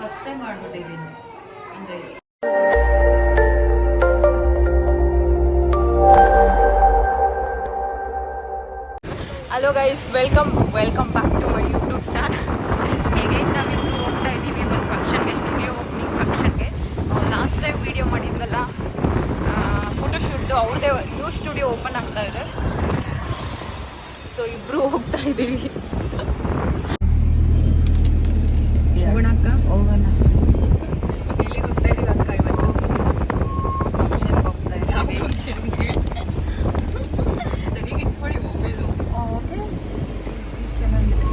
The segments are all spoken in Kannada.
ಫಸ್ಟ್ ಟೈಮ್ ಮಾಡ್ಬಿಟ್ಟಿದ್ದೀನಿ ಅಂದರೆ. Hello guys, welcome back to my YouTube channel. ಹೇಗೆ ನಾವಿಬ್ಬರು ಹೋಗ್ತಾ ಇದ್ದೀವಿ ಒಂದು ಫಂಕ್ಷನ್ಗೆ, ಸ್ಟುಡಿಯೋ ಓಪನಿಂಗ್ ಫಂಕ್ಷನ್ಗೆ. ಲಾಸ್ಟ್ ಟೈಮ್ ವಿಡಿಯೋ ಮಾಡಿದ್ವಲ್ಲ ಫೋಟೋಶೂಟ್ದು, ಅವ್ರದ್ದೇ ನ್ಯೂ ಸ್ಟುಡಿಯೋ ಓಪನ್ ಆಗ್ತಾ ಇದೆ. ಸೊ ಇಬ್ಬರು ಹೋಗ್ತಾ ಇದ್ದೀವಿ. ಹೋಗೋಣ ಅಕ್ಕ, ಹೋಗೋಣ. ಎಲ್ಲಿ ಹೋಗ್ತಾ ಇದ್ದೀವಿ ಅಕ್ಕ ಇವತ್ತು? ಫಂಕ್ಷನ್ಗೆ ಹೋಗ್ತಾ ಇದ್ದೀವಿ. ಫಂಕ್ಷನ್ಗೆ ಸರಿಯಾಗಿ ಇಟ್ಕೊಳ್ಳಿ ಮೊಬೈಲು. ಓಕೆ, ಚೆನ್ನಾಗಿದೆ.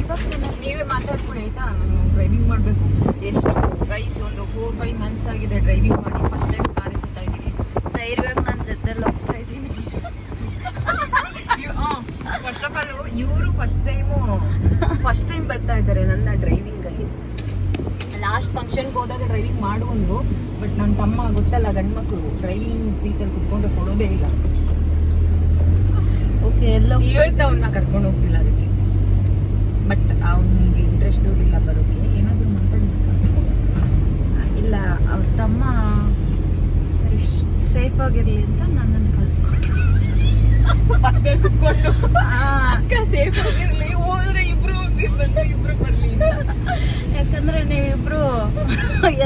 ಇವಾಗ ಚೆನ್ನಾಗಿ ನೀವೇ ಮಾತಾಡ್ಕೊಳ್ಳಿ ಆಯಿತಾ? ನಾನು ಡ್ರೈವಿಂಗ್ ಮಾಡಬೇಕು. ಎಷ್ಟು ಗೈಸ್, ಒಂದು 4-5 ಮಂತ್ಸ್ ಆಗಿದೆ ಡ್ರೈವಿಂಗ್ ಮಾಡಿ. ಫಸ್ಟ್ ಟೈಮ್ ಕಾರ್ ಎತ್ತಾ ಇದ್ದೀನಿ. ಧೈರ್ಯವಾಗಿ ನನ್ನ ಜೊತೆಲಿ ಹೋಗ್ತಾ ಇದ್ದೀನಿ. ಫಸ್ಟ್ ಆಫ್ ಆಲ್ ಇವರು ಫಸ್ಟ್ ಟೈಮ್ ಬರ್ತಾ ಇದ್ದಾರೆ ನನ್ನ ಡ್ರೈವಿಂಗಲ್ಲಿ. ಲಾಸ್ಟ್ ಫಂಕ್ಷನ್ಗೆ ಹೋದಾಗ ಡ್ರೈವಿಂಗ್ ಮಾಡು ಅಂದರು, ಬಟ್ ನನ್ನ ತಮ್ಮ ಗೊತ್ತಲ್ಲ, ಗಂಡು ಮಕ್ಕಳು ಡ್ರೈವಿಂಗ್ ಸೀಟಲ್ಲಿ ಕುತ್ಕೊಂಡು ಕೊಡೋದೇ ಇಲ್ಲ. ಓಕೆ, ಎಲ್ಲ ಇವತ್ತು ಅವನ್ನ ಕರ್ಕೊಂಡು ಹೋಗ್ತಿಲ್ಲ ಅದಕ್ಕೆ. ಬಟ್ ಅವನಿಗೆ ಇಂಟ್ರೆಸ್ಟ್ ಇಲ್ಲ ಬರೋಕ್ಕೆ. ಏನಾದರೂ ಮಾತಾಡೋದಕ್ಕೆ ಇಲ್ಲ, ಅವ್ರ ತಮ್ಮ ಸರಿ ಸೇಫ್ ಆಗಿರಲಿ ಅಂತ ನನ್ನನ್ನು ಕಳಿಸ್ಕೊಟ್ರು. ಪಕ್ಕದಲ್ಲಿ ಕುತ್ಕೊಂಡು ಅಕ್ಕ ಸೇಫ್ ಆಗಿರಲಿ, ಹೋದ್ರೆ ಇಬ್ರು ಹೋಗಿ ಬಂದು ಇಬ್ರು ಬರಲಿ. ಯಾಕಂದ್ರೆ ನೀವಿಬ್ರು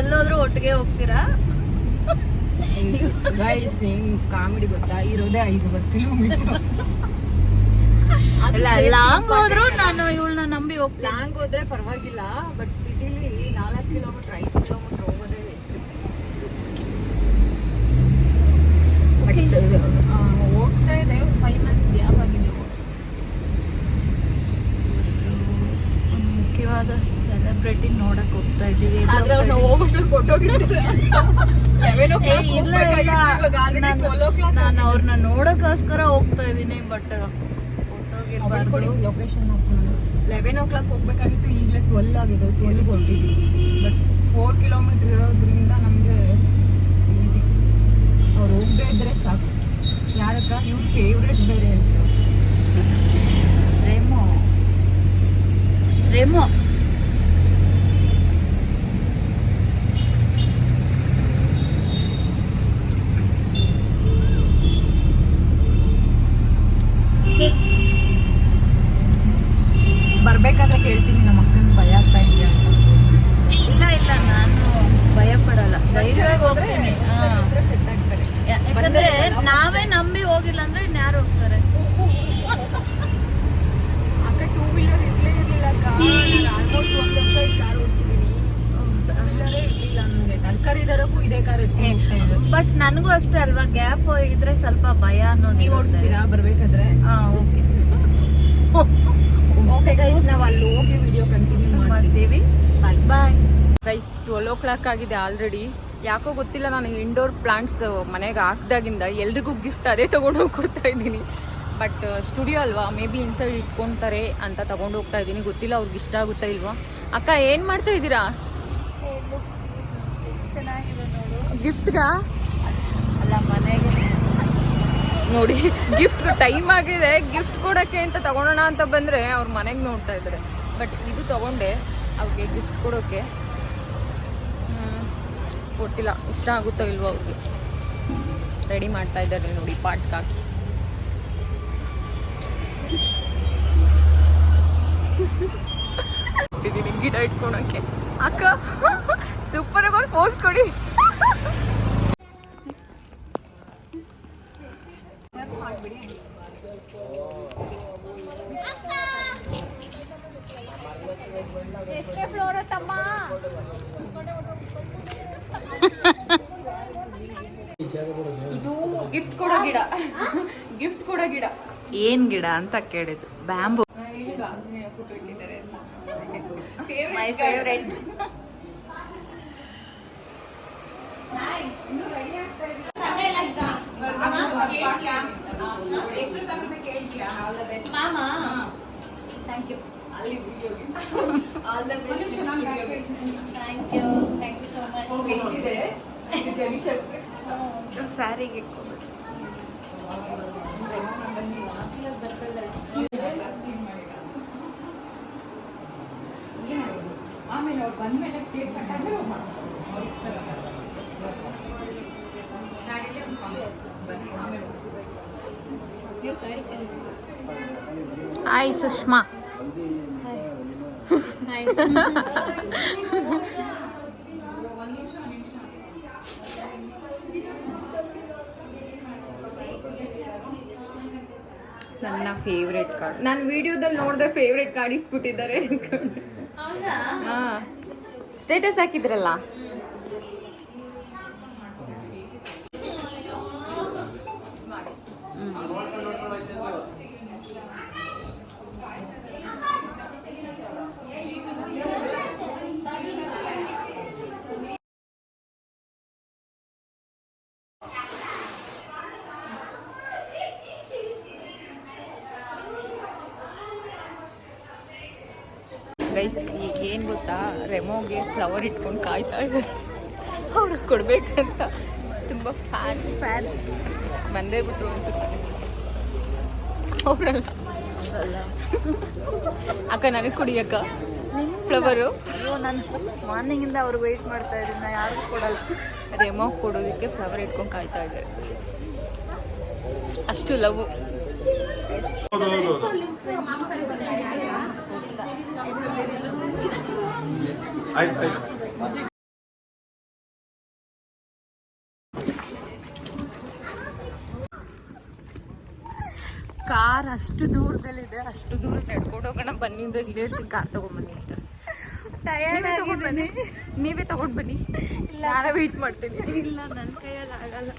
ಎಲ್ಲೋದ್ರೂ ಒಟ್ಟಿಗೆ ಹೋಗ್ತೀರಾ. ಗೈಸ್, ಹೆಂಗ್ ಕಾಮಿಡಿ ಗೊತ್ತಾ? ಇರೋದೇ 5 ಕಿಲೋಮೀಟರ್. ಲಾಂಗ್ ಹೋದ್ರು ನಾನು ಇವಳನ್ನ ನಂಬಿ ಹೋಗ್ತೀನಿ. ಲಾಂಗ್ ಹೋದ್ರೆ ಪರವಾಗಿಲ್ಲ, ಬಟ್ ಸಿಟಿಲಿ 4 ಕಿಲೋಮೀಟರ್ 5 ಕಿಲೋಮೀಟರ್ ಹೋಗೋದೇ ಹೆಚ್ಚು. ಓಡಿಸ್ತಾ ಇದೆ. 5 ಮಂತ್ಸ್ ಗ್ಯಾಪ್ ಆಗಿದೆ ಓಡಿಸ್ತಾ. ಒಂದು ಮುಖ್ಯವಾದ ಸೆಲೆಬ್ರಿಟಿ ನೋಡಕ್ ಹೋಗ್ತಾ ಇದೀವಿ. ನಾನು ಅವ್ರನ್ನ ನೋಡಕ್ಕೋಸ್ಕರ ಹೋಗ್ತಾ ಇದೀನಿ. ಬಟ್ ಲೊಕೇಶನ್ 11 o'clock ಹೋಗ್ಬೇಕಾಗಿತ್ತು, ಈಗಲೇ 12 ಆಗಿದೆ. 12ಗೆ ಹೊರಟಿದ್ದೀವಿ. ಬಟ್ 4 ಕಿಲೋಮೀಟರ್ ಇರೋದ್ರಿಂದ ನಮಗೆ ಈಸಿ. ಅವ್ರು ಹೋಗದೇ ಇದ್ರೆ ಸಾಕು. ಯಾರಕ್ಕ ಇವ್ರ ಫೇವ್ರೇಟ್ ಬೇರೆ ಅಂತ. ರೇಮೋ ಬರ್ಬೇಕಾದ್ರೆ ಕೇಳ್ತೀನಿ ನಮ್ಮ ಅಕ್ಕನ ಭಯ ಆಗ್ತಾ ಇದೆಯಾ ಅಂತ. ಇಲ್ಲ, ನಾನು ಭಯ ಪಡಲ್ಲ, ಧೈರ್ಯವಾಗಿ ಹೋಗ್ತೀನಿ. ಸೆಟ್ ಆಗ್ತಾರೆ. ಯಾಕಂದ್ರೆ ನಾವೇ ನಂಬಿ ಹೋಗಿಲ್ಲ ಅಂದ್ರೆ ಇನ್ಯಾರು ಹೋಗ್ತಾರೆ? ಅಕ್ಕ 2 ವೀಲರ್ ಇರಲಿಲ್ಲ ಅಕ್ಕ. ನಾನು ಆಲ್ಮೋಸ್ಟ್ 1 ವರ್ಷ ಈ ಕಾರ್ ಓಡಿಸಿದ್ದೀನಿ. ವೀಲರೇ ಇರಲಿಲ್ಲ ನನಗೆ. ತರಕಾರಿ ತರಕ್ಕೂ ಇದೇ ಕಾರ್ ಇತ್ತು. ಬಟ್ ನನಗೂ ಅಷ್ಟೇ ಅಲ್ವಾ, ಗ್ಯಾಪ್ ಇದ್ರೆ ಸ್ವಲ್ಪ ಭಯ ಅನ್ನೋದು. ನೀವು ಓಡಿಸ್ತೀರಾ ಬರ್ಬೇಕಾದ್ರೆ? ಓಕೆ ಓಕೆ ಗೈಸ್, ನಾವು ಅಲ್ಲಿ ಹೋಗಿ ವಿಡಿಯೋ ಕಂಟಿನ್ಯೂ ಮಾಡ್ತೀವಿ. Bye guys. 12 o'clock ಆಗಿದೆ ಆಲ್ರೆಡಿ. ಯಾಕೋ ಗೊತ್ತಿಲ್ಲ, ನಾನು ಇಂಡೋರ್ ಪ್ಲಾಂಟ್ಸ್ ಮನೆಗೆ ಹಾಕ್ದಾಗಿಂದ ಎಲ್ರಿಗೂ ಗಿಫ್ಟ್ ಅದೇ ತೊಗೊಂಡೋಗಿ ಕೊಡ್ತಾ ಇದ್ದೀನಿ. ಬಟ್ ಸ್ಟುಡಿಯೋ ಅಲ್ವಾ, ಮೇ ಬಿ ಇನ್ಸೈಡ್ ಇಟ್ಕೊತಾರೆ ಅಂತ ತೊಗೊಂಡು ಹೋಗ್ತಾ ಇದ್ದೀನಿ. ಗೊತ್ತಿಲ್ಲ ಅವ್ರಿಗೆ ಇಷ್ಟ ಆಗುತ್ತಾ ಇಲ್ವಾ. ಅಕ್ಕ ಏನು ಮಾಡ್ತಾ ಇದ್ದೀರಾ? ಚೆನ್ನಾಗಿದೆ ನೋಡು. ಗಿಫ್ಟ್ಗಾ ಅಲ್ಲ, ಮನೆಗೆ ನೋಡಿ. ಗಿಫ್ಟ್ ಟೈಮ್ ಆಗಿದೆ, ಗಿಫ್ಟ್ ಕೊಡೋಕ್ಕೆ ಅಂತ ತಗೊಳೋಣ ಅಂತ ಬಂದರೆ ಅವ್ರ ಮನೆಗೆ ನೋಡ್ತಾ ಇದ್ದಾರೆ. ಬಟ್ ಇದು ತಗೊಂಡೆ ಅವ್ರಿಗೆ ಗಿಫ್ಟ್ ಕೊಡೋಕ್ಕೆ. ಕೊಟ್ಟಿಲ್ಲ, ಇಷ್ಟ ಆಗುತ್ತೋ ಇಲ್ವೋ ಅವ್ರಿಗೆ. ರೆಡಿ ಮಾಡ್ತಾ ಇದ್ದಾರೆ ನೋಡಿ ಪಾಟ್ಗೆ ಹಾಕಿ. ಗಿಡ ಇಟ್ಕೊಳಕ್ಕೆ. ಅಕ್ಕ ಸೂಪರ್ ಆಗಿ ಒಂದು ಪೋಸ್ ಕೊಡಿ. ಎಷ್ಟೇ ಫ್ಲೋರ್ ತಮ್ಮ? ಇದು ಗಿಫ್ಟ್ ಕೊಡೋ ಗಿಡ. ಗಿಫ್ಟ್ ಕೊಡೋ ಗಿಡ. ಏನ್ ಗಿಡ ಅಂತ ಕೇಳಿದ್ರು. ಬ್ಯಾಂಬೂ. ಆಂಜನೇಯ ಫೋಟೋ ಇಟ್ಟಿದ್ದಾರೆ ಅಂತ. My favourite. Thank you. ಅಲ್ಲಿ ವಿಡಿಯೋಗೆ all the best. Thank you so much. ಸ್ಯಾರಿಗೆ ಆಮೇಲೆ ಅವ್ರು ಬಂದಮೇಲೆ ಕೇಕ್ ಕಟ್ಟಾದ್ರೆ ಹಾಯ್ ಸುಷ್ಮಾ. ನನ್ನ ಫೇವ್ರೆಟ್ ಕಾರ್ಡ್ ನಾನು ವಿಡಿಯೋದಲ್ಲಿ ನೋಡಿದ್ರೆ ಫೇವ್ರೆಟ್ ಕಾರ್ಡ್ ಇಟ್ಬಿಟ್ಟಿದ್ದಾರೆ ಹಾಂ ಸ್ಟೇಟಸ್ ಹಾಕಿದ್ರಲ್ಲ. ಗೈಸ್ ಏನು ಗೊತ್ತಾ, ರೆಮೋಗೆ ಫ್ಲವರ್ ಇಟ್ಕೊಂಡು ಕಾಯ್ತಾ ಇದ್ದಾರೆ ಅವ್ರಿಗೆ ಕೊಡ್ಬೇಕಂತ. ತುಂಬ ಫ್ಯಾನ್ ಬಂದೇ ಬಿಟ್ರು ಅನ್ಸುತ್ತೆ. ಅವರಲ್ಲ ಅಕ್ಕ, ನನಗೆ ಕುಡಿಯಕ್ಕ ಫ್ಲವರು. ನಾನು ಮಾರ್ನಿಂಗಿಂದ ಅವ್ರಿಗೆ ವೆಯ್ಟ್ ಮಾಡ್ತಾ ಇದ್ದೀನಿ, ನಾ ಯಾರಿಗೂ ಕೊಡಲ್ಲ. ರೆಮೋ ಕೊಡೋದಕ್ಕೆ ಫ್ಲವರ್ ಇಟ್ಕೊಂಡು ಕಾಯ್ತಾ ಇದ್ದಾರೆ. ಅಷ್ಟು ಲವ್. ಕಾರ್ ಅಷ್ಟು ದೂರದಲ್ಲಿದೆ, ಅಷ್ಟು ದೂರ ನಡ್ಕೊಂಡು ಹೋಗೋಣ ಬನ್ನಿ ಅಂತ ಹೇಳ್ತೀನಿ. ಕಾರ್ ತಗೊಂಡ್ಬನ್ನಿ ಅಂತ. ನೀವೇ ತಗೊಂಡು ಬನ್ನಿ, ನಾನೇ ವೆಯ್ಟ್ ಮಾಡ್ತೀನಿ. ಇಲ್ಲ, ನನ್ನ ಕೈಯಲ್ಲಿ ಆಗಲ್ಲ,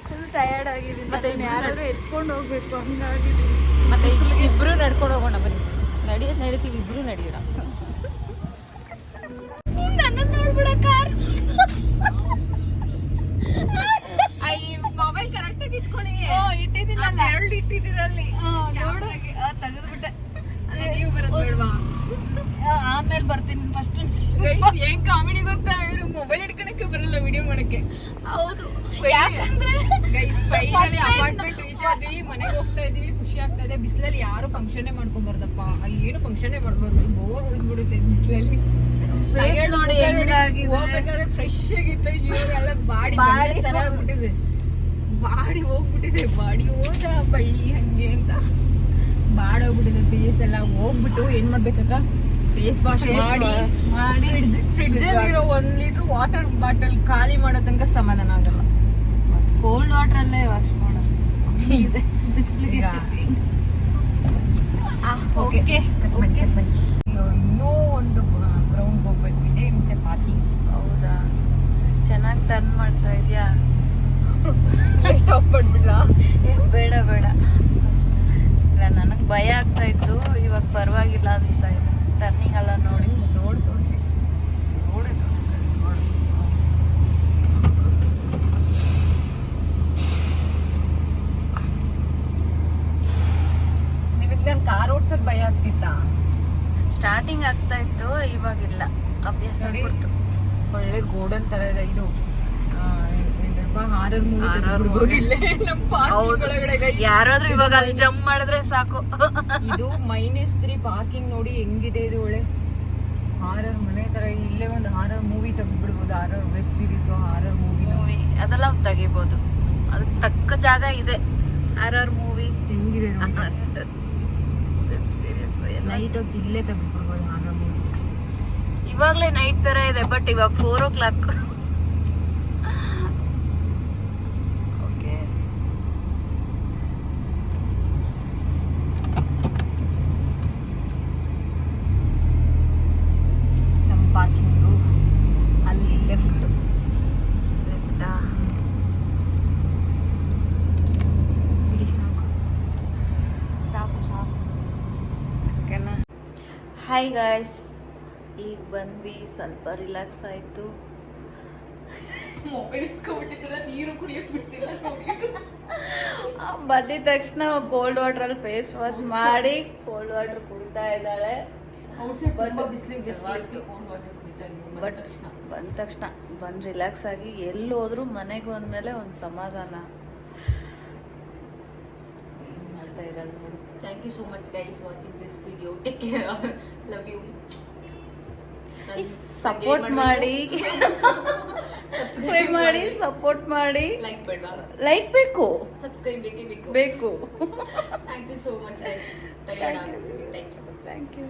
ಫುಲ್ ಟಯರ್ಡ್ ಆಗಿದ್ದೀನಿ. ಮತ್ತೆ ಯಾರಾದ್ರೂ ಎತ್ಕೊಂಡು ಹೋಗ್ಬೇಕು ಹಂಗಾಗಿದ್ದೀನಿ. ಮತ್ತೆ ಇಬ್ರು ನಡ್ಕೊಂಡು ಹೋಗೋಣ ಬನ್ನಿ. ನಡೀತೀವಿ, ಇಬ್ರು ನಡೆಯೋಣ. ನನ್ನ ನೋಡ್ಬಿಡ ಕಾರ್. ಮೊಬೈಲ್ ಕರೆಕ್ಟಾಗಿ ಇಟ್ಕೊಳ್ಳಿ. ಇಟ್ಟಿದ್ದೀನಲ್ಲ, ಎರಡು ಇಟ್ಟಿದ್ದೀರಲ್ಲಿ ನೋಡು ತೆಗೆದ್ಬಿಟ್ಟೆ. ನೀವು ಬರೋದು ಆಮೇಲೆ ಬರ್ತೀನಿ. ಫಸ್ಟ್ ಏನ್ ಕಾಮಿಡಿ ಗೊತ್ತಾ, ಇವರು ಮೊಬೈಲ್ ಹಿಡ್ಕೊಳಕ್ಕೆ ಬರಲ್ಲ ವಿಡಿಯೋ ಮಾಡಕ್ಕೆ. ಹೌದು, ಯಾಕಂದ್ರೆ ಅಪಾರ್ಟ್ಮೆಂಟ್ ರೀಚ್ ಆದ್ವಿ, ಮನೆಗೆ ಹೋಗ್ತಾ ಇದೀವಿ, ಖುಷಿ ಆಗ್ತಾ ಇದೆ. ಬಿಸಿಲಲ್ಲಿ ಯಾರು ಫಂಕ್ಷನ್ ಮಾಡ್ಕೊಂಬಾರ್ದಪ್ಪ, ಏನು ಫಂಕ್ಷನ್ ಮಾಡ್ಬಾರ್ದು, ಬೋರ್ ಹೊಡೆದ್ಬಿಡುತ್ತೆ ಬಿಸಿಲಲ್ಲಿ. ನೋಡಿ ಹೋಗ್ಬೇಕಾದ್ರೆ ಫ್ರೆಶ್ ಆಗಿತ್ತು, ಇವಾಗೆಲ್ಲ ಬಾಡಿ ಸರ ಆಗ್ಬಿಟ್ಟಿದೆ, ಬಾಡಿ ಹೋಗ್ಬಿಟ್ಟಿದೆ. ಬಾಡಿ ಹೋದ ಬಳ್ಳಿ ಹಂಗೆ ಅಂತ ಬಾಡೋಗ್ಬಿಟ್ಟಿದೆ. ಫೇಸ್ ಎಲ್ಲ ಹೋಗ್ಬಿಟ್ಟು ಏನ್ ಮಾಡ್ಬೇಕಕ್ಕ, ಫೇಸ್ ವಾಶ್ ಮಾಡಿ ಫ್ರಿಡ್ಜ್ ಅಲ್ಲಿರೋ 1 ಲೀಟರ್ ವಾಟರ್ ಬಾಟಲ್ ಖಾಲಿ ಮಾಡೋ ತನಕ ಸಮಾಧಾನ ಆಗಲ್ಲ. ಕೋಲ್ಡ್ ವಾಟರ್ ಅಲ್ಲೇ ವಾಶ್ ಮಾಡೋದು ಬಿಸಿಲಿಗೆ. ಇನ್ನೂ ಒಂದು ಗ್ರೌಂಡ್ ಹೋಗ್ಬೇಕು, ಇದೇ ಹಿಂಸೆ ಪಾರ್ಕಿಂಗ್. ಹೌದಾ, ಚೆನ್ನಾಗಿ ಟರ್ನ್ ಮಾಡ್ತಾ ಇದೆಯಾ? ಸ್ಟಾಪ್ ಮಾಡ್ಬಿಡ್ಲ? ಬೇಡ ಬೇಡ, ಇಲ್ಲ ನನಗೆ ಭಯ ಆಗ್ತಾ ಇತ್ತು, ಇವಾಗ ಪರವಾಗಿಲ್ಲ ಅನಿಸ್ತಾ ಇದೆ. ಟರ್ನಿಂಗ್ ಎಲ್ಲ ನೋಡಿ ತೋರಿಸಿ ನೋಡಿ ತೋರಿಸ್ತೀನಿ ನೋಡಿ. ನಿಮಗೆ ನಾನು ಕಾರ್ ಓಡ್ಸೋದು ಭಯ ಆಗ್ತಿತ್ತಾ? ಸ್ಟಾರ್ಟಿಂಗ್ ಆಗ್ತಾ ಇತ್ತು, ಇವಾಗಿಲ್ಲ, ಅಭ್ಯಾಸ ಆಗ್ಬಿಡ್ತು. ಒಳ್ಳೆ ಗೋಲ್ಡನ್ ತರ ಇದೆ ಇದು. ಹಾರರ್ ಮೂವಿ ನಮ್ಮ ಪಾರ್ಕಿಂಗ್ ಒಳಗಡೆ ಯಾರಾದ್ರೂ ಇವಾಗ ಅಲ್ಲಿ ಜಂಪ್ ಮಾಡಿದ್ರೆ ಸಾಕು. ಇದು -3 ಪಾರ್ಕಿಂಗ್ ನೋಡಿ ಹೆಂಗಿದೆ ಇದು. ಒಳ್ಳೆ ಹಾರರ್ ಮನೆ ತರ. ಇಲ್ಲೇ ಒಂದು ಹಾರರ್ ಮೂವಿ ತೆಗೆದ್ಬಿಡ್ಬೋದು, horror web series, horror movie ಅದೆಲ್ಲ ತೆಗಿಬೋದು. ಅದಕ್ಕೆ ತಕ್ಕ ಜಾಗ ಇದೆ. ಹಾರರ್ ಮೂವಿ ಹೆಂಗಿದೆ ವೆಬ್ ಸೀರೀಸ್ ನೈಟ್ ಹೊತ್ತು ಇಲ್ಲೇ ತೆಗೆದ್ಬಿಡ್ಬೋದು ಹಾರರ್ ಮೂವಿ. ಇವಾಗ್ಲೇ ನೈಟ್ ತರ ಇದೆ, ಬಟ್ ಇವಾಗ 4 o'clock. ಪಾರ್ಕಿಂಗು ಅಲ್ಲಿ ಲೆಫ್ಟಾ ಬಿಡಿ, ಸಾಕು ಸಾಕು ಸಾಕು. ಓಕೆನಾ? ಹಾಯ್ ಗಾಯ್ಸ್, ಈಗ ಬಂದ್ವಿ, ಸ್ವಲ್ಪ ರಿಲ್ಯಾಕ್ಸ್ ಆಯಿತು. ಮೊಬೈಲ್ ಇಟ್ಕೊಬಿಟ್ಟಿದ್ದೀರ, ನೀರು ಕುಡಿಯಕ್ಕೆ ಬಿಡ್ತಿಲ್ಲ. ಬಂದಿದ ತಕ್ಷಣ ಕೋಲ್ಡ್ ವಾಟ್ರಲ್ಲಿ ಫೇಸ್ ವಾಶ್ ಮಾಡಿ ಕೋಲ್ಡ್ ವಾಟರ್ ಕುಡಿತಾ ಇದ್ದಾಳೆ. ಬಟ್ ಬಂದ ತಕ್ಷಣ ಬಂದು ರಿಲ್ಯಾಕ್ಸ್ ಆಗಿ ಎಲ್ಲಿ ಹೋದ್ರು ಮನೆಗೆ ಹೋದ್ಮೇಲೆ ಒಂದು ಸಮಾಧಾನ. ಏನು ಮಾಡ್ತಾ ಇದ್ದಾಳೆ ನೋಡಿ. Thank you so much guys watching this video. Take care, love you. Support ಮಾಡಿ ಸಬ್ಸ್ಕ್ರೈಬ್ ಮಾಡಿ ಸಪೋರ್ಟ್ ಮಾಡಿ. ಲೈಕ್ ಬೇಡ, ಲೈಕ್ ಬೇಕು, ಸಬ್ಸ್ಕ್ರೈಬ್ ಬೇಕೇ ಬೇಕು. ಬೇಕು. Thank you so much guys. Thank you. Thank you.